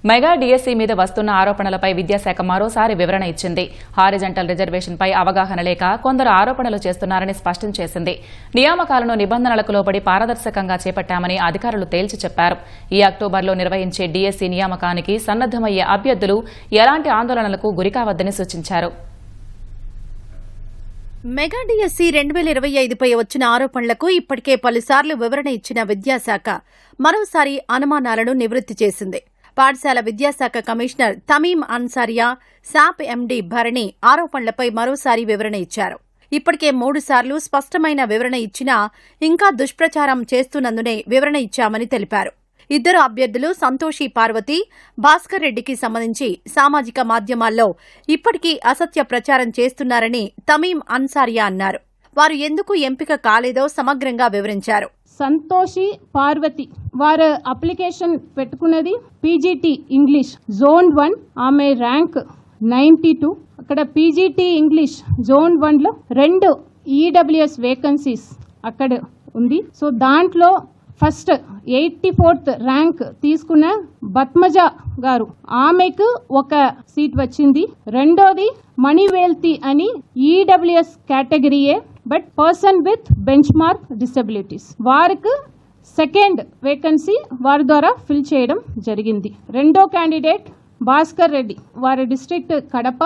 Mega DSC మీద వస్తున్న ఆరోపణలపై విద్యాశాఖ మరోసారి వివరణ ఇచ్చింది. హారిజంటల్ రిజర్వేషన్పై అవగాహన లేక కొందరు ఆరోపణలు చేస్తున్నారని స్పష్టం చేసింది. నియామకాలను నిబంధనలకు లోబడి పారదర్శకంగా చేపట్టామని అధికారులు తేల్చి చెప్పారు. ఈ అక్టోబర్లో నిర్వహించే డిఎస్సీ నియామకానికి సన్నద్దమయ్యే అభ్యర్థులు ఎలాంటి ఆందోళనలకు గురికావద్దని సూచించారు. మెగా డిఎస్సీ 2025పై వచ్చిన ఆరోపణలకు ఇప్పటికే పలుసార్లు వివరణ ఇచ్చిన విద్యాశాఖ మరోసారి అనుమానాలను నివృత్తి చేసింది. పాఠశాల విద్యాశాఖ కమిషనర్ తమీం అన్సారియా, శాప్ ఎండీ భరణి ఆరోపణలపై మరోసారి వివరణ ఇచ్చారు. ఇప్పటికే 3 సార్లు స్పష్టమైన వివరణ ఇచ్చినా ఇంకా దుష్ప్రచారం చేస్తున్నందునే వివరణ ఇచ్చామని తెలిపారు. ఇద్దరు అభ్యర్థులు సంతోషి పార్వతి, భాస్కర్ రెడ్డికి సంబంధించి సామాజిక మాధ్యమాల్లో ఇప్పటికీ అసత్య ప్రచారం చేస్తున్నారని తమీం అన్సారియా అన్నారు. వారు ఎందుకు ఎంపిక కాలేదో సమగ్రంగా వివరించారు. సంతోషి పార్వతి వారు అప్లికేషన్ పెట్టుకున్నది పీజీటీ ఇంగ్లీష్ జోన్ 1, ఆమె ర్యాంక్ 92. అక్కడ పీజీటీ ఇంగ్లీష్ జోన్ 1లో 2 ఈడబ్ల్యూఎస్ వేకెన్సీస్ అక్కడ ఉంది. సో దాంట్లో ఫస్ట్ 84th ర్యాంక్ తీసుకున్న బత్మజ గారు, ఆమెకు ఒక సీట్ వచ్చింది. రెండోది మణివేల్తి అని ఈడబ్ల్యూఎస్ కేటగిరీయే బట్ పర్సన్ విత్ బెంచ్ మార్క్ డిసెబిలిటీస్, వారికి సెకండ్ వేకెన్సీ వారి ద్వారా ఫిల్ చేయడం జరిగింది. రెండో క్యాండిడేట్ భాస్కర్ రెడ్డి, వారి district Kadapa,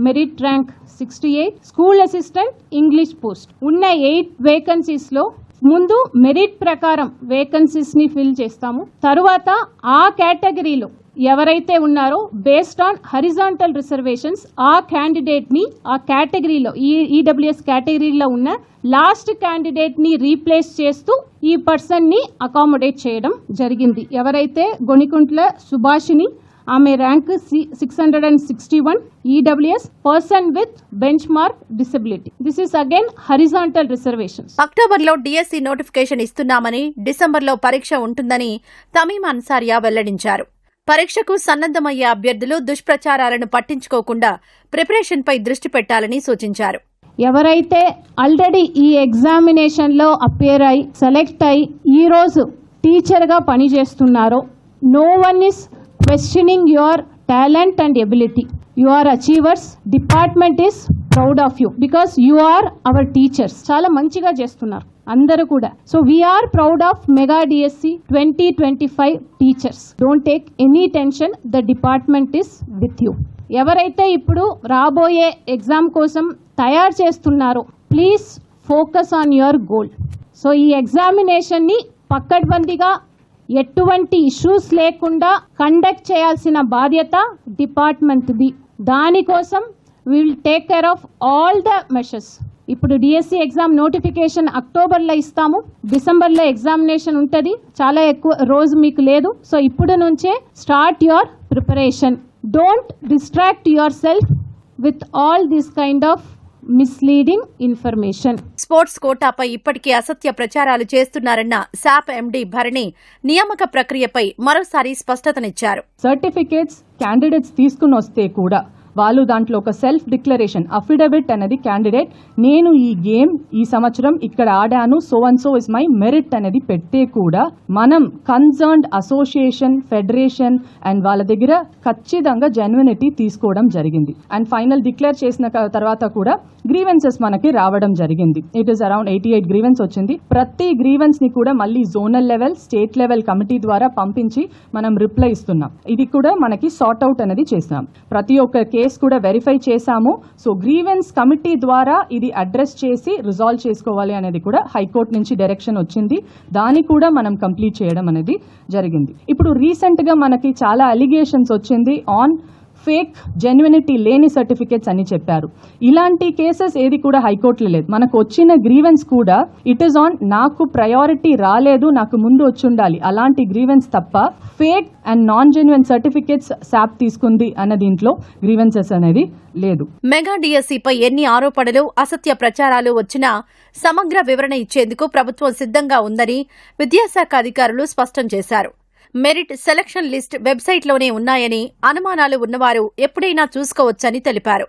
merit rank 68, school assistant English post. ఉన్న 8 వేకెన్సీస్ లో ముందు మెరిట్ ప్రకారం వేకెన్సీస్ ని ఫిల్ చేస్తాము. తరువాత ఆ కేటగిరీలో ఎవరైతే ఉన్నారో బేస్డ్ ఆన్ హరిజాంటల్ రిజర్వేషన్స్ ఆ క్యాండిడేట్ ని ఆ కేటగిరీలో ఈడబ్ల్యూఎస్ కేటగిరీలో ఉన్న లాస్ట్ క్యాండిడేట్ ని రీప్లేస్ చేస్తూ ఈ పర్సన్ ని అకామిడేట్ చేయడం జరిగింది. ఎవరైతే గొనికుంట్ల సుభాషిని, ఆమె rank 661, EWS, person with benchmark mark disability. This is again horizontal reservations. అక్టోబర్లో డిఎస్సీ నోటిఫికేషన్ ఇస్తున్నామని, డిసెంబర్లో పరీక్ష ఉంటుందని తమీం అన్సారియా వెల్లడించారు. పరీక్షకు సన్నద్దమయ్యే అభ్యర్థులు దుష్ప్రచారాలను పట్టించుకోకుండా ప్రిపరేషన్పై దృష్టి పెట్టాలని సూచించారు. ఎవరైతే ఆల్రెడీ ఈ ఎగ్జామినేషన్లో అపేర్ అయి సెలెక్ట్ అయి ఈరోజు టీచర్గా పనిచేస్తున్నారో, no one is questioning your talent and ability. You are achievers. Department is proud of you because you are our teachers. చాలా మంచిగా చేస్తున్నారు అందరూ కూడా. So we are proud of Mega DSC 2025 teachers. Don't take any tension. The department is with you. ఎవరైతే ఇప్పుడు రాబోయే exam కోసం తయారు చేస్తున్నారో please focus on your goal. So ఈ ఎగ్జామినేషన్ని పక్కడ్బందీగా ఎటువంటి ఇష్యూస్ లేకుండా కండక్ట్ చేయాల్సిన బాధ్యత డిపార్ట్మెంట్ది. దానికోసం we will take care of all the measures. ఇప్పుడు డిఎస్సి ఎగ్జామ్ నోటిఫికేషన్ అక్టోబర్లో ఇస్తాము, డిసెంబర్లో ఎగ్జామినేషన్ ఉంటుంది. చాలా ఎక్కువ రోజు మీకు లేదు. సో ఇప్పుడు నుంచే start your preparation. Don't distract yourself with all this kind of misleading information. Sports కోటాపై ఇప్పటికే అసత్య ప్రచారాలు చేస్తున్నారన్న శాప్ ఎండీ భరణి నియామక ప్రక్రియపై మరోసారి స్పష్టతనిచ్చారు. సర్టిఫికేట్స్ క్యాండిడేట్స్ తీసుకుని వస్తే కూడా వాళ్ళు దాంట్లో ఒక సెల్ఫ్ డిక్లరేషన్ అఫిడవిట్ అనేది క్యాండిడేట్, నేను ఈ గేమ్ ఈ సంవత్సరం ఇక్కడ ఆడాను, so and so is my merit అనేది పెడితే కూడా మనం కన్సర్న్డ్ అసోసియేషన్, ఫెడరేషన్ అండ్ వాళ్ళ దగ్గర ఖచ్చితంగా జెన్యునిటీ తీసుకోవడం జరిగింది. అండ్ ఫైనల్ డిక్లేర్ చేసిన తర్వాత కూడా గ్రీవెన్సెస్ మనకి రావడం జరిగింది. ఇట్ ఈస్ అరౌండ్ 88 గ్రీవెన్స్ వచ్చింది. ప్రతి గ్రీవెన్స్ ని కూడా మళ్ళీ zonal level, state level committee ద్వారా పంపించి మనం రిప్లై ఇస్తున్నాం. ఇది కూడా మనకి సార్ట్ అవుట్ అనేది చేస్తున్నాం. ప్రతి ఒక్క కేసు కూడా వెరిఫై చేశాము. సో గ్రీవెన్స్ కమిటీ ద్వారా ఇది అడ్రస్ చేసి రిజాల్వ్ చేసుకోవాలి అనేది కూడా హైకోర్టు నుంచి డైరెక్షన్ వచ్చింది. దాన్ని కూడా మనం కంప్లీట్ చేయడం అనేది జరిగింది. ఇప్పుడు రీసెంట్ గా మనకి చాలా అలిగేషన్స్ వచ్చింది ఆన్ ఫేక్ జెన్యునిటీ లేని సర్టిఫికేట్స్ అని చెప్పారు. ఇలాంటి కేసెస్ ఏది కూడా హైకోర్టులో లేదు. మనకు వచ్చిన గ్రీవెన్స్ కూడా ఇట్ ఈస్ ఆన్ నాకు ప్రయారిటీ రాలేదు, నాకు ముందు వచ్చి ఉండాలి అలాంటి గ్రీవెన్స్ తప్ప fake and non genuine certificates శాప్ తీసుకుంది అన్న దీంట్లో గ్రీవెన్సెస్ అనేది లేదు. మెగా డిఎస్సీపై ఎన్ని ఆరోపణలు, అసత్య ప్రచారాలు వచ్చినా సమగ్ర వివరణ ఇచ్చేందుకు ప్రభుత్వం సిద్ధంగా ఉందని విద్యాశాఖ అధికారులు స్పష్టం చేశారు. మెరిట్ సెలక్షన్ లిస్ట్ వెబ్సైట్లోనే ఉన్నాయని, అనుమానాలు ఉన్నవారు ఎప్పుడైనా చూసుకోవచ్చని తెలిపారు.